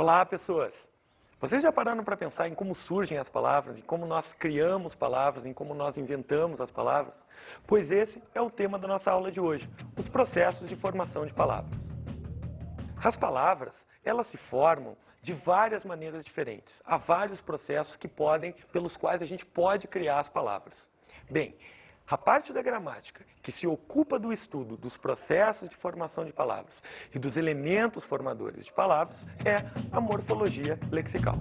Olá, pessoas! Vocês já pararam para pensar em como surgem as palavras, em como nós criamos palavras, em como nós inventamos as palavras? Pois esse é o tema da nossa aula de hoje, os processos de formação de palavras. As palavras, elas se formam de várias maneiras diferentes. Há vários processos pelos quais a gente pode criar as palavras. Bem, a parte da gramática, que se ocupa do estudo dos processos de formação de palavras e dos elementos formadores de palavras, é a morfologia lexical.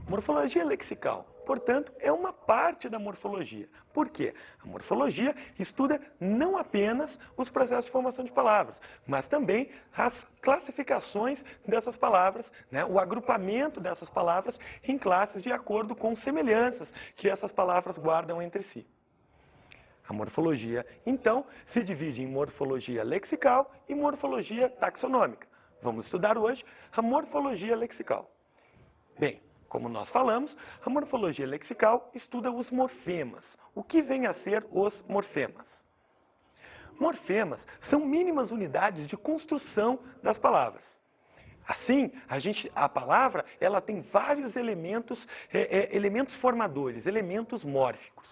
Morfologia lexical, portanto, é uma parte da morfologia. Por quê? A morfologia estuda não apenas os processos de formação de palavras, mas também as classificações dessas palavras, o agrupamento dessas palavras em classes de acordo com semelhanças que essas palavras guardam entre si. A morfologia, então, se divide em morfologia lexical e morfologia taxonômica. Vamos estudar hoje a morfologia lexical. Bem, como nós falamos, a morfologia lexical estuda os morfemas. O que vem a ser os morfemas? Morfemas são mínimas unidades de construção das palavras. Assim, a palavra ela tem vários elementos formadores, elementos mórficos.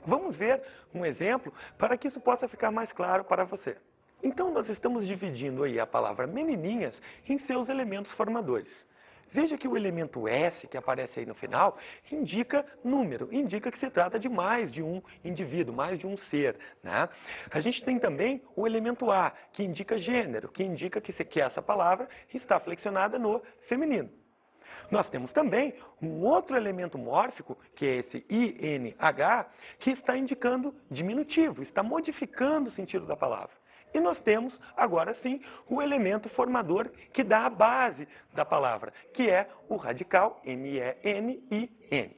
Vamos ver um exemplo para que isso possa ficar mais claro para você. Então, nós estamos dividindo aí a palavra menininhas em seus elementos formadores. Veja que o elemento S, que aparece aí no final, indica número, indica que se trata de mais de um indivíduo, mais de um ser. A gente tem também o elemento A, que indica gênero, que indica que essa palavra está flexionada no feminino. Nós temos também um outro elemento mórfico, que é esse INH, que está indicando diminutivo, está modificando o sentido da palavra. E nós temos, agora sim, o elemento formador que dá a base da palavra, que é o radical MENIN.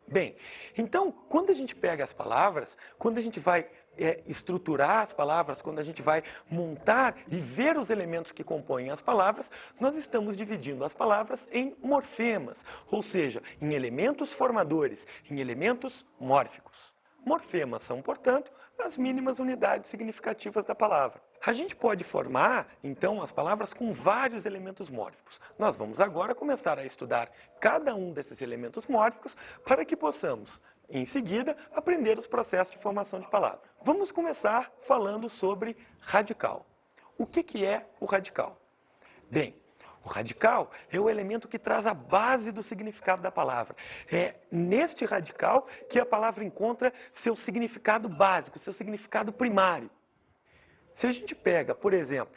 Bem, então, quando a gente pega as palavras, quando a gente vai estruturar as palavras, quando a gente vai montar e ver os elementos que compõem as palavras, nós estamos dividindo as palavras em morfemas, ou seja, em elementos formadores, em elementos mórficos. Morfemas são, portanto, as mínimas unidades significativas da palavra. A gente pode formar, então, as palavras com vários elementos mórficos. Nós vamos agora começar a estudar cada um desses elementos mórficos para que possamos, em seguida, aprender os processos de formação de palavras. Vamos começar falando sobre radical. O que é o radical? Bem, o radical é o elemento que traz a base do significado da palavra. É neste radical que a palavra encontra seu significado básico, seu significado primário. Se a gente pega, por exemplo,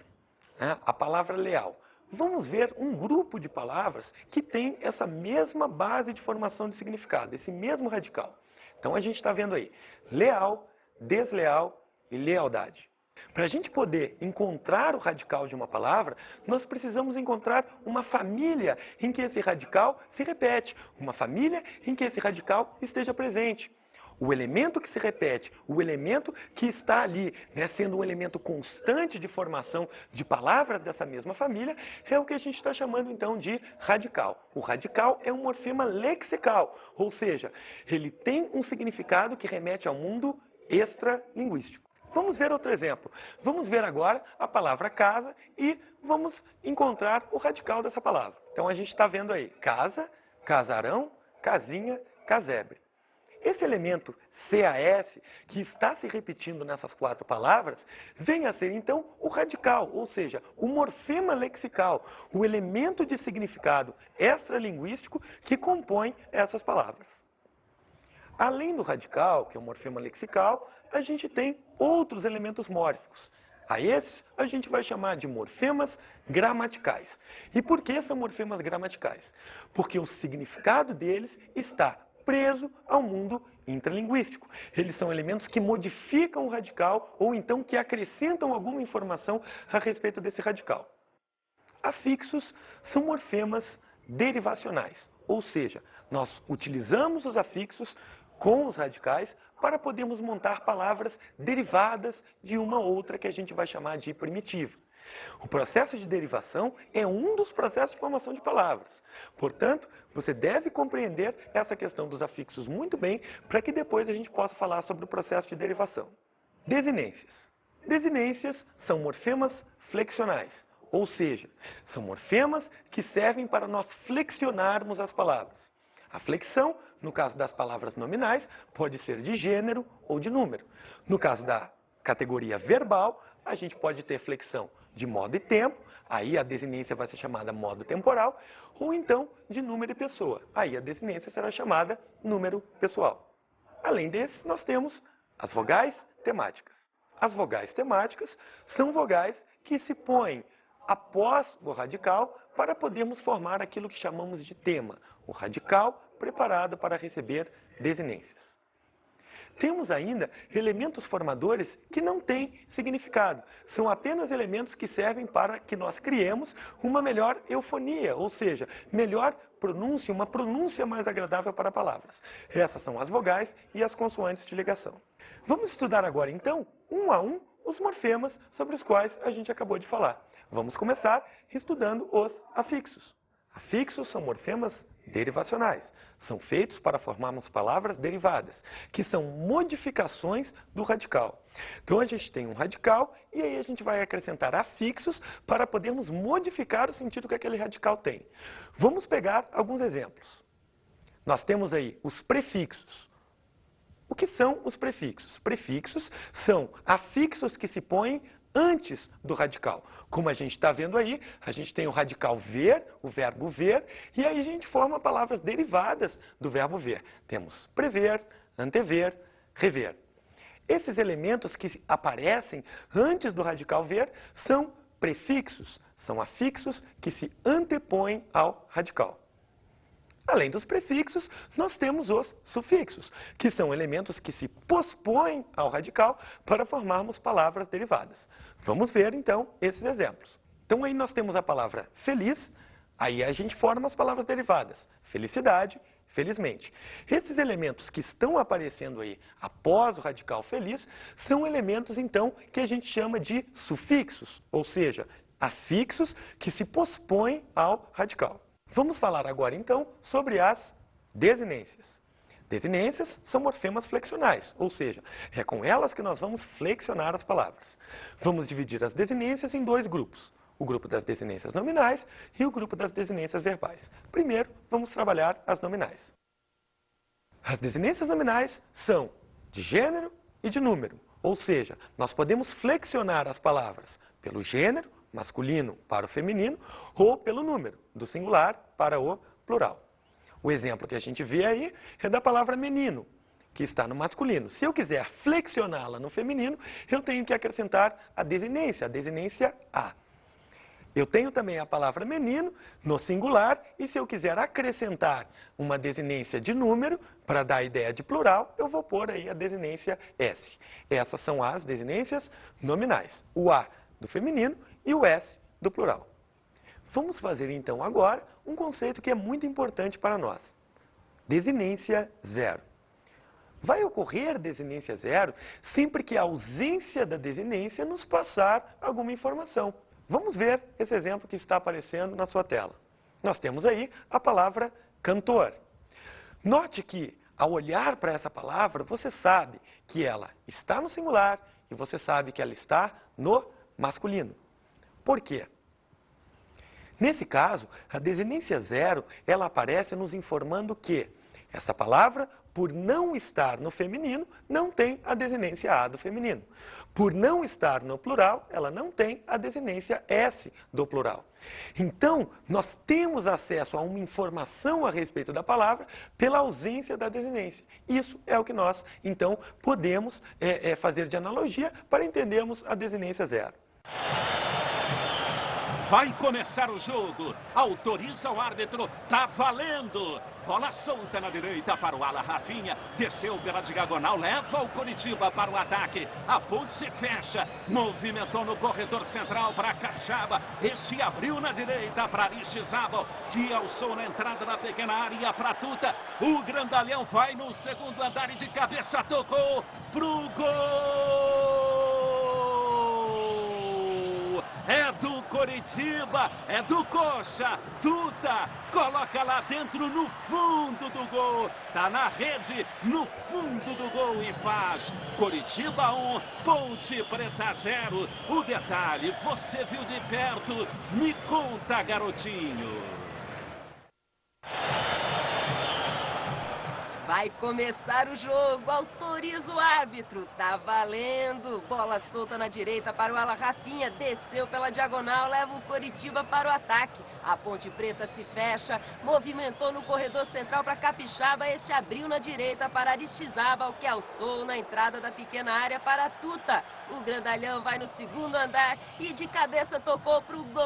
a palavra leal, vamos ver um grupo de palavras que tem essa mesma base de formação de significado, esse mesmo radical. Então a gente está vendo aí leal, desleal e lealdade. Para a gente poder encontrar o radical de uma palavra, nós precisamos encontrar uma família em que esse radical se repete, uma família em que esse radical esteja presente. O elemento que se repete, o elemento que está ali, sendo um elemento constante de formação de palavras dessa mesma família, é o que a gente está chamando então de radical. O radical é um morfema lexical, ou seja, ele tem um significado que remete ao mundo extralinguístico. Vamos ver outro exemplo. Vamos ver agora a palavra casa e vamos encontrar o radical dessa palavra. Então a gente está vendo aí casa, casarão, casinha, casebre. Esse elemento CAS, que está se repetindo nessas quatro palavras, vem a ser então o radical, ou seja, o morfema lexical, o elemento de significado extralinguístico que compõe essas palavras. Além do radical, que é o morfema lexical, a gente tem outros elementos mórficos. A esses a gente vai chamar de morfemas gramaticais. E por que são morfemas gramaticais? Porque o significado deles está preso ao mundo intralinguístico. Eles são elementos que modificam o radical ou então que acrescentam alguma informação a respeito desse radical. Afixos são morfemas derivacionais, ou seja, nós utilizamos os afixos com os radicais para podermos montar palavras derivadas de uma outra que a gente vai chamar de primitiva. O processo de derivação é um dos processos de formação de palavras. Portanto, você deve compreender essa questão dos afixos muito bem para que depois a gente possa falar sobre o processo de derivação. Desinências. Desinências são morfemas flexionais, ou seja, são morfemas que servem para nós flexionarmos as palavras. A flexão, no caso das palavras nominais, pode ser de gênero ou de número. No caso da categoria verbal, a gente pode ter flexão de modo e tempo, aí a desinência vai ser chamada modo temporal, ou então de número e pessoa, aí a desinência será chamada número pessoal. Além desses, nós temos as vogais temáticas. As vogais temáticas são vogais que se põem após o radical para podermos formar aquilo que chamamos de tema, o radical preparado para receber desinências. Temos ainda elementos formadores que não têm significado. São apenas elementos que servem para que nós criemos uma melhor eufonia, ou seja, melhor pronúncia, uma pronúncia mais agradável para palavras. Essas são as vogais e as consoantes de ligação. Vamos estudar agora, então, um a um, os morfemas sobre os quais a gente acabou de falar. Vamos começar estudando os afixos. Afixos são morfemas derivacionais. São feitos para formarmos palavras derivadas, que são modificações do radical. Então a gente tem um radical e aí a gente vai acrescentar afixos para podermos modificar o sentido que aquele radical tem. Vamos pegar alguns exemplos. Nós temos aí os prefixos. O que são os prefixos? Prefixos são afixos que se põem antes do radical. Como a gente está vendo aí, a gente tem o radical ver, o verbo ver, e aí a gente forma palavras derivadas do verbo ver. Temos prever, antever, rever. Esses elementos que aparecem antes do radical ver são prefixos, são afixos que se antepõem ao radical. Além dos prefixos, nós temos os sufixos, que são elementos que se pospõem ao radical para formarmos palavras derivadas. Vamos ver, então, esses exemplos. Então, aí nós temos a palavra feliz, aí a gente forma as palavras derivadas. Felicidade, felizmente. Esses elementos que estão aparecendo aí após o radical feliz são elementos, então, que a gente chama de sufixos, ou seja, afixos que se pospõem ao radical. Vamos falar agora, então, sobre as desinências. Desinências são morfemas flexionais, ou seja, é com elas que nós vamos flexionar as palavras. Vamos dividir as desinências em dois grupos, o grupo das desinências nominais e o grupo das desinências verbais. Primeiro, vamos trabalhar as nominais. As desinências nominais são de gênero e de número, ou seja, nós podemos flexionar as palavras pelo gênero, masculino para o feminino, ou pelo número, do singular para o plural. O exemplo que a gente vê aí é da palavra menino, que está no masculino. Se eu quiser flexioná-la no feminino, eu tenho que acrescentar a desinência a. Eu tenho também a palavra menino no singular, e se eu quiser acrescentar uma desinência de número, para dar a ideia de plural, eu vou pôr aí a desinência s. Essas são as desinências nominais. O a do feminino e o S do plural. Vamos fazer então agora um conceito que é muito importante para nós. Desinência zero. Vai ocorrer desinência zero sempre que a ausência da desinência nos passar alguma informação. Vamos ver esse exemplo que está aparecendo na sua tela. Nós temos aí a palavra cantor. Note que, ao olhar para essa palavra, você sabe que ela está no singular e você sabe que ela está no masculino. Por quê? Nesse caso, a desinência zero, ela aparece nos informando que essa palavra, por não estar no feminino, não tem a desinência a do feminino. Por não estar no plural, ela não tem a desinência s do plural. Então, nós temos acesso a uma informação a respeito da palavra pela ausência da desinência. Isso é o que nós, então, podemos fazer de analogia para entendermos a desinência zero. Vai começar o jogo. Autoriza o árbitro. Tá valendo. Bola solta na direita para o ala Rafinha. Desceu pela diagonal. Leva o Coritiba para o ataque. A ponte se fecha. Movimentou no corredor central para Capixaba. Este abriu na direita para Aristizábal. Que alçou na entrada da pequena área para Tuta. O grandalhão vai no segundo andar e de cabeça tocou pro gol. É do Coritiba. Coritiba, é do Coxa, Tuta, coloca lá dentro no fundo do gol, tá na rede, no fundo do gol e faz. Coritiba 1, Ponte Preta 0. O detalhe, você viu de perto, me conta, garotinho. Vai começar o jogo, autoriza o árbitro, tá valendo. Bola solta na direita para o Ala Rafinha, desceu pela diagonal, leva o Coritiba para o ataque. A Ponte Preta se fecha, movimentou no corredor central para Capixaba, este abriu na direita para Aristizábal, que alçou na entrada da pequena área para Tuta. O grandalhão vai no segundo andar e de cabeça tocou pro gol.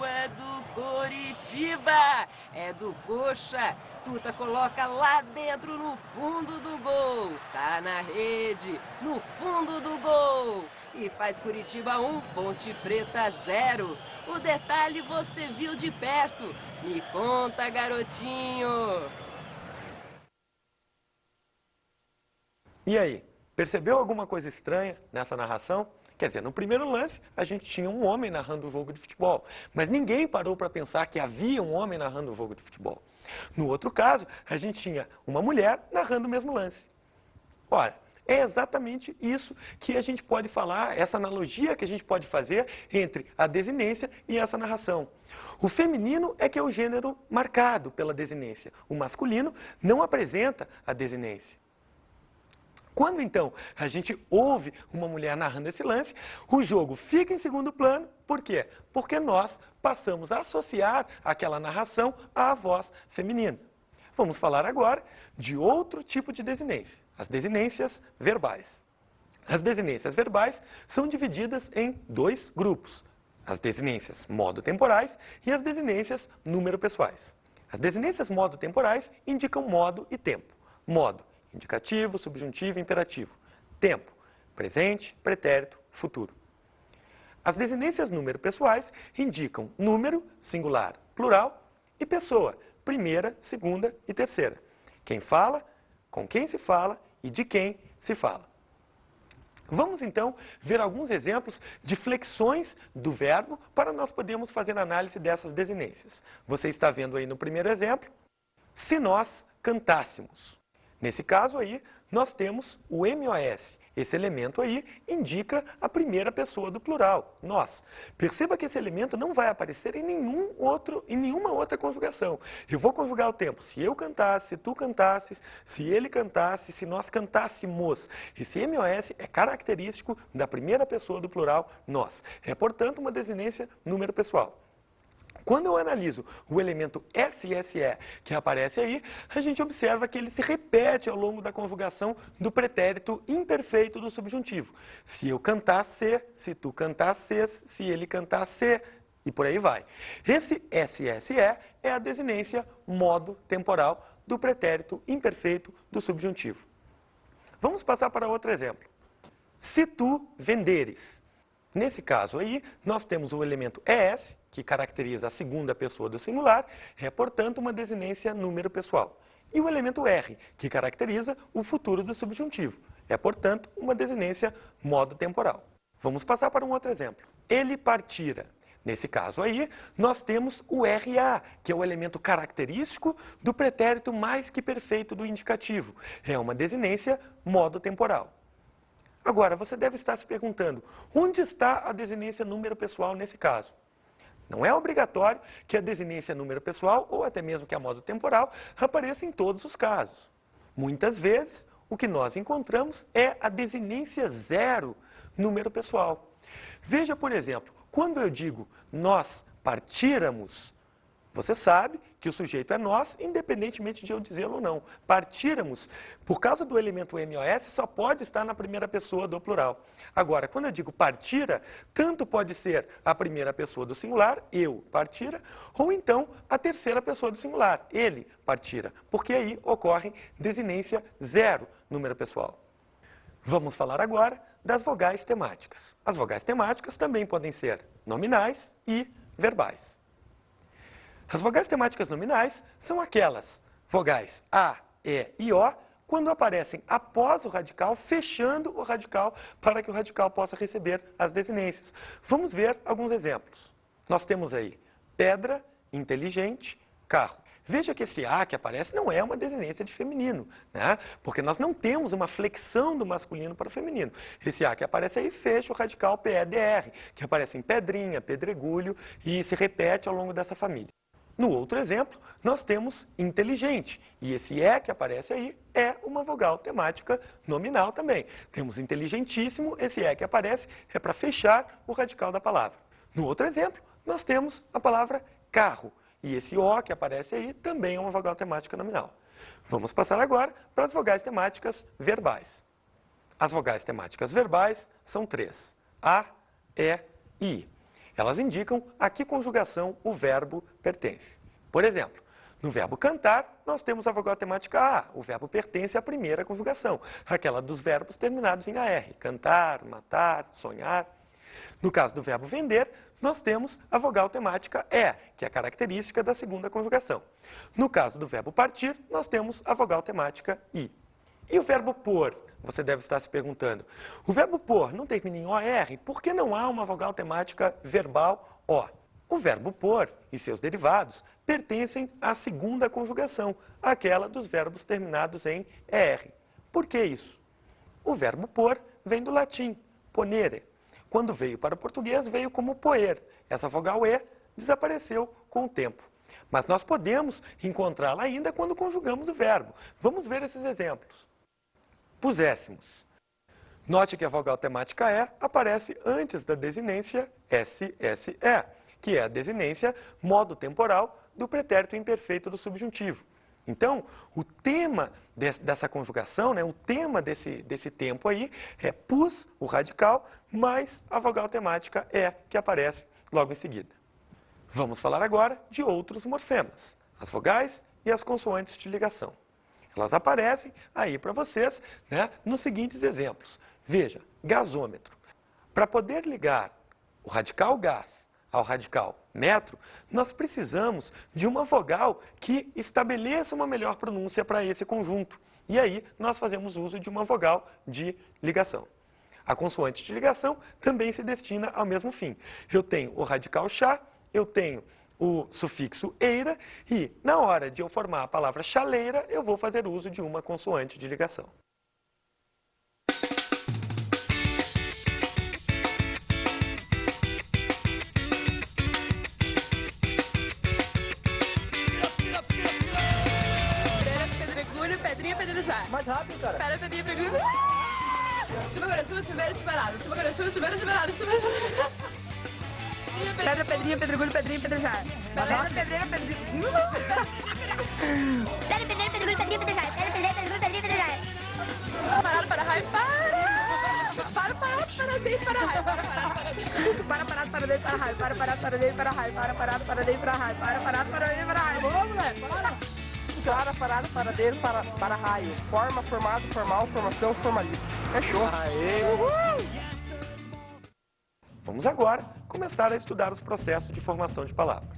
É do Coritiba, é do Coxa. Tuta coloca lá dentro no fundo do gol, tá na rede, no fundo do gol, e faz Coritiba 1, Ponte Preta 0. O detalhe você viu de perto, me conta, garotinho. E aí, percebeu alguma coisa estranha nessa narração? Quer dizer, no primeiro lance, a gente tinha um homem narrando o jogo de futebol, mas ninguém parou para pensar que havia um homem narrando o jogo de futebol. No outro caso, a gente tinha uma mulher narrando o mesmo lance. Ora, é exatamente isso que a gente pode falar, essa analogia que a gente pode fazer entre a desinência e essa narração. O feminino é que é o gênero marcado pela desinência. O masculino não apresenta a desinência. Quando, então, a gente ouve uma mulher narrando esse lance, o jogo fica em segundo plano. Por quê? Porque nós passamos a associar aquela narração à voz feminina. Vamos falar agora de outro tipo de desinência, as desinências verbais. As desinências verbais são divididas em dois grupos, as desinências modo-temporais e as desinências número-pessoais. As desinências modo-temporais indicam modo e tempo. Modo, indicativo, subjuntivo e imperativo. Tempo, presente, pretérito, futuro. As desinências número-pessoais indicam número, singular, plural, e pessoa, primeira, segunda e terceira. Quem fala, com quem se fala e de quem se fala. Vamos então ver alguns exemplos de flexões do verbo para nós podermos fazer análise dessas desinências. Você está vendo aí no primeiro exemplo, se nós cantássemos. Nesse caso aí, nós temos o MOS. Esse elemento aí indica a primeira pessoa do plural, nós. Perceba que esse elemento não vai aparecer em nenhuma outra conjugação. Eu vou conjugar o tempo. Se eu cantasse, se tu cantasses, se ele cantasse, se nós cantássemos. Esse MOS é característico da primeira pessoa do plural, nós. É, portanto, uma desinência número pessoal. Quando eu analiso o elemento SSE que aparece aí, a gente observa que ele se repete ao longo da conjugação do pretérito imperfeito do subjuntivo. Se eu cantasse, se tu cantasses, se ele cantasse, e por aí vai. Esse SSE é a desinência modo temporal do pretérito imperfeito do subjuntivo. Vamos passar para outro exemplo. Se tu venderes. Nesse caso aí, nós temos o elemento ES, que caracteriza a segunda pessoa do singular, é, portanto, uma desinência número pessoal. E o elemento R, que caracteriza o futuro do subjuntivo, é, portanto, uma desinência modo temporal. Vamos passar para um outro exemplo. Ele partira. Nesse caso aí, nós temos o RA, que é o elemento característico do pretérito mais que perfeito do indicativo. É uma desinência modo temporal. Agora, você deve estar se perguntando, onde está a desinência número pessoal nesse caso? Não é obrigatório que a desinência número pessoal, ou até mesmo que a modo temporal, apareça em todos os casos. Muitas vezes, o que nós encontramos é a desinência zero número pessoal. Veja, por exemplo, quando eu digo nós partíramos, você sabe que o sujeito é nós, independentemente de eu dizê-lo ou não. Partíramos, por causa do elemento MOS, só pode estar na primeira pessoa do plural. Agora, quando eu digo partira, tanto pode ser a primeira pessoa do singular, eu partira, ou então a terceira pessoa do singular, ele partira, porque aí ocorre desinência zero número pessoal. Vamos falar agora das vogais temáticas. As vogais temáticas também podem ser nominais e verbais. As vogais temáticas nominais são aquelas vogais A, E e O quando aparecem após o radical, fechando o radical para que o radical possa receber as desinências. Vamos ver alguns exemplos. Nós temos aí pedra, inteligente, carro. Veja que esse A que aparece não é uma desinência de feminino, né? Porque nós não temos uma flexão do masculino para o feminino. Esse A que aparece aí fecha o radical PEDR, que aparece em pedrinha, pedregulho e se repete ao longo dessa família. No outro exemplo, nós temos inteligente, e esse E que aparece aí é uma vogal temática nominal também. Temos inteligentíssimo, esse E que aparece é para fechar o radical da palavra. No outro exemplo, nós temos a palavra carro. E esse O que aparece aí também é uma vogal temática nominal. Vamos passar agora para as vogais temáticas verbais. As vogais temáticas verbais são 3. A, E e I. Elas indicam a que conjugação o verbo pertence. Por exemplo, no verbo cantar, nós temos a vogal temática A. O verbo pertence à primeira conjugação, aquela dos verbos terminados em AR. Cantar, matar, sonhar. No caso do verbo vender, nós temos a vogal temática E, que é a característica da segunda conjugação. No caso do verbo partir, nós temos a vogal temática I. E o verbo pôr? Você deve estar se perguntando. O verbo pôr não termina em OR, por que não há uma vogal temática verbal O? O verbo pôr e seus derivados pertencem à segunda conjugação, aquela dos verbos terminados em ER. Por que isso? O verbo pôr vem do latim, ponere. Quando veio para o português, veio como poer. Essa vogal E desapareceu com o tempo. Mas nós podemos encontrá-la ainda quando conjugamos o verbo. Vamos ver esses exemplos. Puséssemos. Note que a vogal temática E aparece antes da desinência SSE, que é a desinência modo temporal do pretérito imperfeito do subjuntivo. Então, o tema dessa conjugação, né, o tema desse tempo aí é pus, o radical, mais a vogal temática E, que aparece logo em seguida. Vamos falar agora de outros morfemas, as vogais e as consoantes de ligação. Elas aparecem aí para vocês, né, nos seguintes exemplos. Veja, gasômetro. Para poder ligar o radical gás ao radical metro, nós precisamos de uma vogal que estabeleça uma melhor pronúncia para esse conjunto. E aí nós fazemos uso de uma vogal de ligação. A consoante de ligação também se destina ao mesmo fim. Eu tenho o radical chá, eu tenho o sufixo eira e, na hora de eu formar a palavra chaleira, eu vou fazer uso de uma consoante de ligação. Mais rápido, cara. Para, pedrinha, pedrinha. Suba agora, suba, chuveiro, chuveirado. Suba agora, suba, chuveiro, chuveirado. Suba, Pedra, pedrinha, pedregulho, pedrinha, pedrejada. Pedra, pedreira, pedrinha. Pedra, pedreira, pedregulho, pedrinha, pedrejada. Pedra, pedreira, pedregulho, pedrinha, pedrejada. Parar, para, raio, para. Para, dentro, para, raio. Para, parado, para dentro, para raio. Para, parado, para dentro, para raio. Para, parado, para dentro, para raio. Para, parado, para dentro, para raio. Vamos, moleque, para. Para, parada, paradeiro, para raio. Forma, formado, formal, formação, formalista. Fechou. Aê. Uhul. Vamos agora começar a estudar os processos de formação de palavras.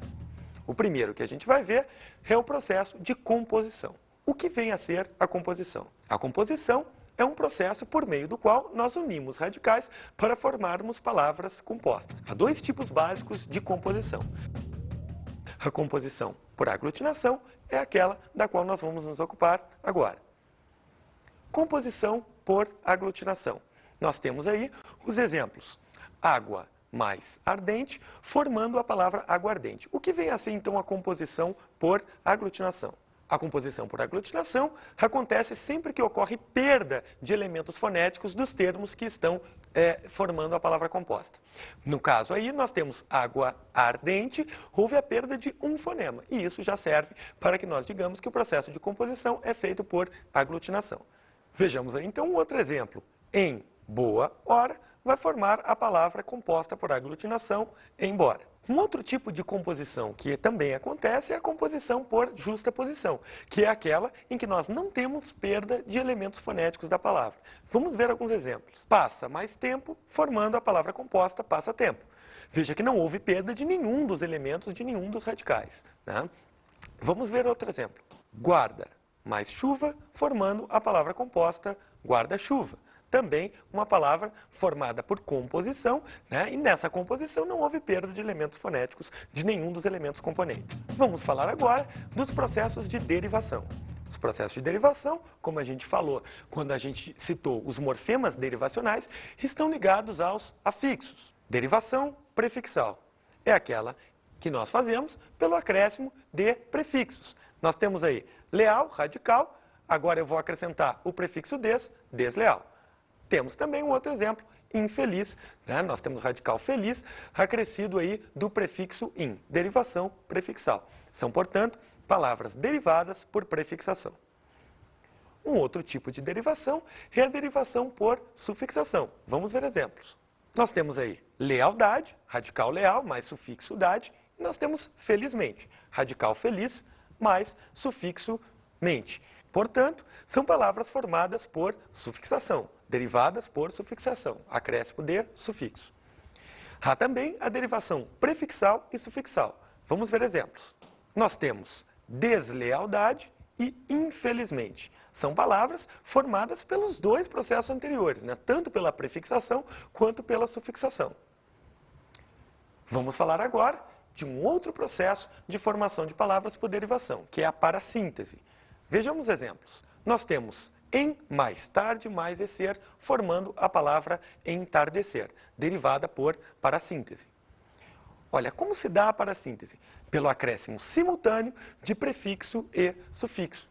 O primeiro que a gente vai ver é o processo de composição. O que vem a ser a composição? A composição é um processo por meio do qual nós unimos radicais para formarmos palavras compostas. Há dois tipos básicos de composição. A composição por aglutinação é aquela da qual nós vamos nos ocupar agora. Composição por aglutinação. Nós temos aí os exemplos. Água mais ardente, formando a palavra aguardente. O que vem a ser, então, a composição por aglutinação? A composição por aglutinação acontece sempre que ocorre perda de elementos fonéticos dos termos que estão formando a palavra composta. No caso aí, nós temos água ardente, houve a perda de um fonema. E isso já serve para que nós digamos que o processo de composição é feito por aglutinação. Vejamos aí, então, um outro exemplo. Em boa hora, vai formar a palavra composta por aglutinação, embora. Um outro tipo de composição que também acontece é a composição por justaposição, que é aquela em que nós não temos perda de elementos fonéticos da palavra. Vamos ver alguns exemplos. Passa mais tempo, formando a palavra composta passa-tempo. Veja que não houve perda de nenhum dos elementos, de nenhum dos radicais, né? Vamos ver outro exemplo. Guarda mais chuva, formando a palavra composta guarda-chuva. Também uma palavra formada por composição, né? E nessa composição não houve perda de elementos fonéticos de nenhum dos elementos componentes. Vamos falar agora dos processos de derivação. Os processos de derivação, como a gente falou quando a gente citou os morfemas derivacionais, estão ligados aos afixos. Derivação prefixal é aquela que nós fazemos pelo acréscimo de prefixos. Nós temos aí leal, radical, agora eu vou acrescentar o prefixo desleal. Temos também um outro exemplo, infeliz, né? Nós temos radical feliz, acrescido aí do prefixo in, derivação prefixal. São, portanto, palavras derivadas por prefixação. Um outro tipo de derivação é a derivação por sufixação. Vamos ver exemplos. Nós temos aí lealdade, radical leal, mais sufixo dade, e nós temos felizmente, radical feliz, mais sufixo mente. Portanto, são palavras formadas por sufixação, derivadas por sufixação, acréscimo de sufixo. Há também a derivação prefixal e sufixal. Vamos ver exemplos. Nós temos deslealdade e infelizmente. São palavras formadas pelos dois processos anteriores, né? Tanto pela prefixação quanto pela sufixação. Vamos falar agora de um outro processo de formação de palavras por derivação, que é a parassíntese. Vejamos exemplos. Nós temos em mais tarde, mais e ser, formando a palavra entardecer, derivada por parassíntese. Olha, como se dá a parassíntese? Pelo acréscimo simultâneo de prefixo e sufixo.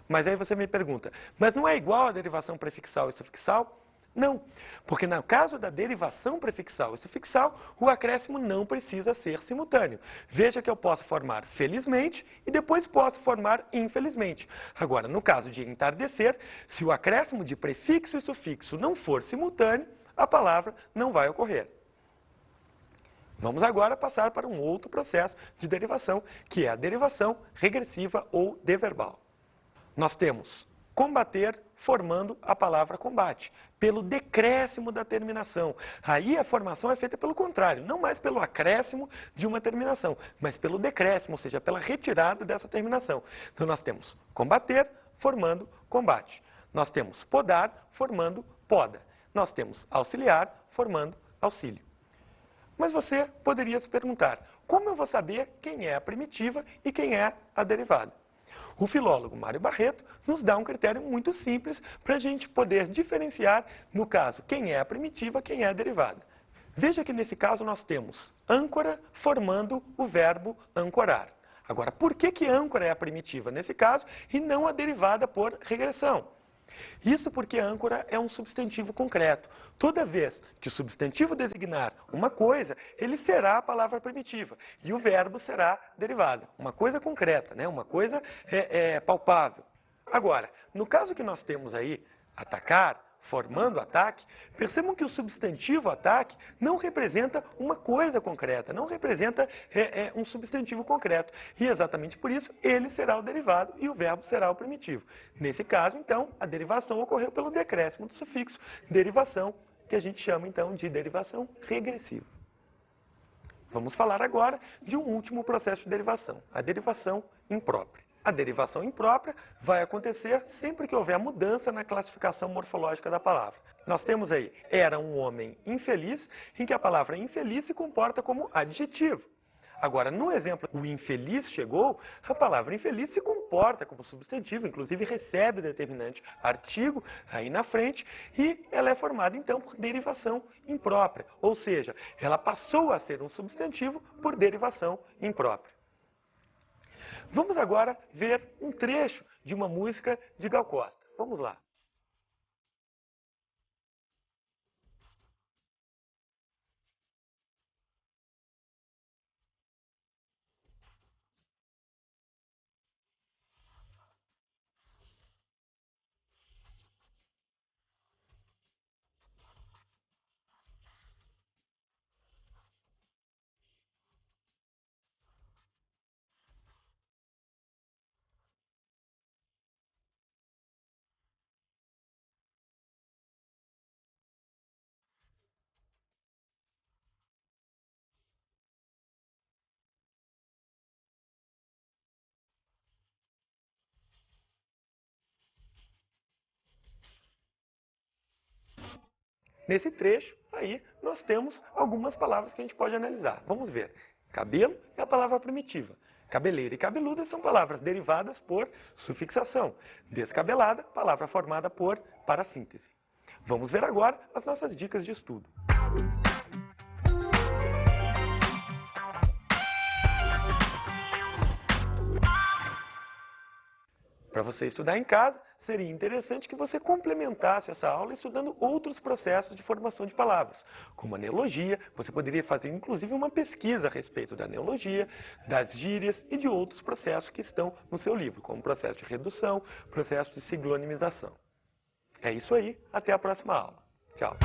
Mas aí você me pergunta, mas não é igual a derivação prefixal e sufixal? Não, porque no caso da derivação prefixal e sufixal, o acréscimo não precisa ser simultâneo. Veja que eu posso formar felizmente e depois posso formar infelizmente. Agora, no caso de entardecer, se o acréscimo de prefixo e sufixo não for simultâneo, a palavra não vai ocorrer. Vamos agora passar para um outro processo de derivação, que é a derivação regressiva ou deverbal. Nós temos combater formando a palavra combate, pelo decréscimo da terminação. Aí a formação é feita pelo contrário, não mais pelo acréscimo de uma terminação, mas pelo decréscimo, ou seja, pela retirada dessa terminação. Então nós temos combater formando combate. Nós temos podar formando poda. Nós temos auxiliar formando auxílio. Mas você poderia se perguntar, como eu vou saber quem é a primitiva e quem é a derivada? O filólogo Mário Barreto nos dá um critério muito simples para a gente poder diferenciar, no caso, quem é a primitiva, quem é a derivada. Veja que nesse caso nós temos âncora formando o verbo ancorar. Agora, por que âncora é a primitiva nesse caso e não a derivada por regressão? Isso porque âncora é um substantivo concreto. Toda vez que o substantivo designar uma coisa, ele será a palavra primitiva e o verbo será derivada. Uma coisa concreta, né? Uma coisa palpável. Agora, no caso que nós temos aí, atacar, formando ataque, percebam que o substantivo ataque não representa uma coisa concreta, não representa um substantivo concreto. E exatamente por isso, ele será o derivado e o verbo será o primitivo. Nesse caso, então, a derivação ocorreu pelo decréscimo do sufixo, derivação, que a gente chama, então, de derivação regressiva. Vamos falar agora de um último processo de derivação, a derivação imprópria. A derivação imprópria vai acontecer sempre que houver mudança na classificação morfológica da palavra. Nós temos aí, era um homem infeliz, em que a palavra infeliz se comporta como adjetivo. Agora, no exemplo, o infeliz chegou, a palavra infeliz se comporta como substantivo, inclusive recebe o determinante artigo aí na frente, e ela é formada, então, por derivação imprópria. Ou seja, ela passou a ser um substantivo por derivação imprópria. Vamos agora ver um trecho de uma música de Gal Costa. Vamos lá. Nesse trecho, aí, nós temos algumas palavras que a gente pode analisar. Vamos ver. Cabelo é a palavra primitiva. Cabeleira e cabeluda são palavras derivadas por sufixação. Descabelada, palavra formada por parassíntese. Vamos ver agora as nossas dicas de estudo. Para você estudar em casa, seria interessante que você complementasse essa aula estudando outros processos de formação de palavras, como a neologia. Você poderia fazer inclusive uma pesquisa a respeito da neologia, das gírias e de outros processos que estão no seu livro, como o processo de redução, processo de siglonimização. É isso aí, até a próxima aula. Tchau!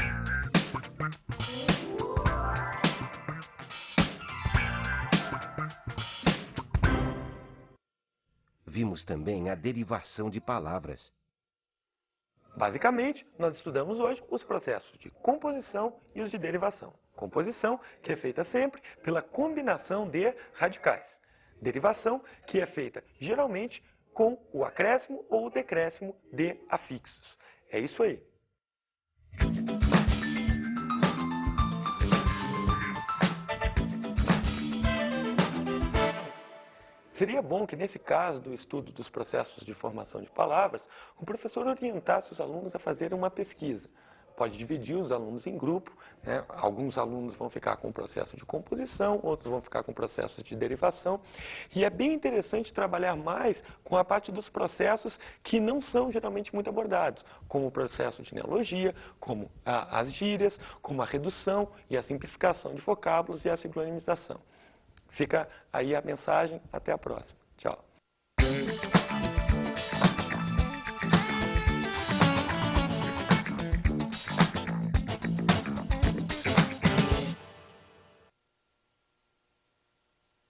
Vimos também a derivação de palavras. Basicamente, nós estudamos hoje os processos de composição e os de derivação. Composição, que é feita sempre pela combinação de radicais. Derivação, que é feita geralmente com o acréscimo ou o decréscimo de afixos. É isso aí. Seria bom que, nesse caso do estudo dos processos de formação de palavras, o professor orientasse os alunos a fazerem uma pesquisa. Pode dividir os alunos em grupo, né? Alguns alunos vão ficar com o processo de composição, outros vão ficar com o processo de derivação. E é bem interessante trabalhar mais com a parte dos processos que não são geralmente muito abordados, como o processo de neologia, como as gírias, como a redução e a simplificação de vocábulos e a sincronização. Fica aí a mensagem. Até a próxima. Tchau.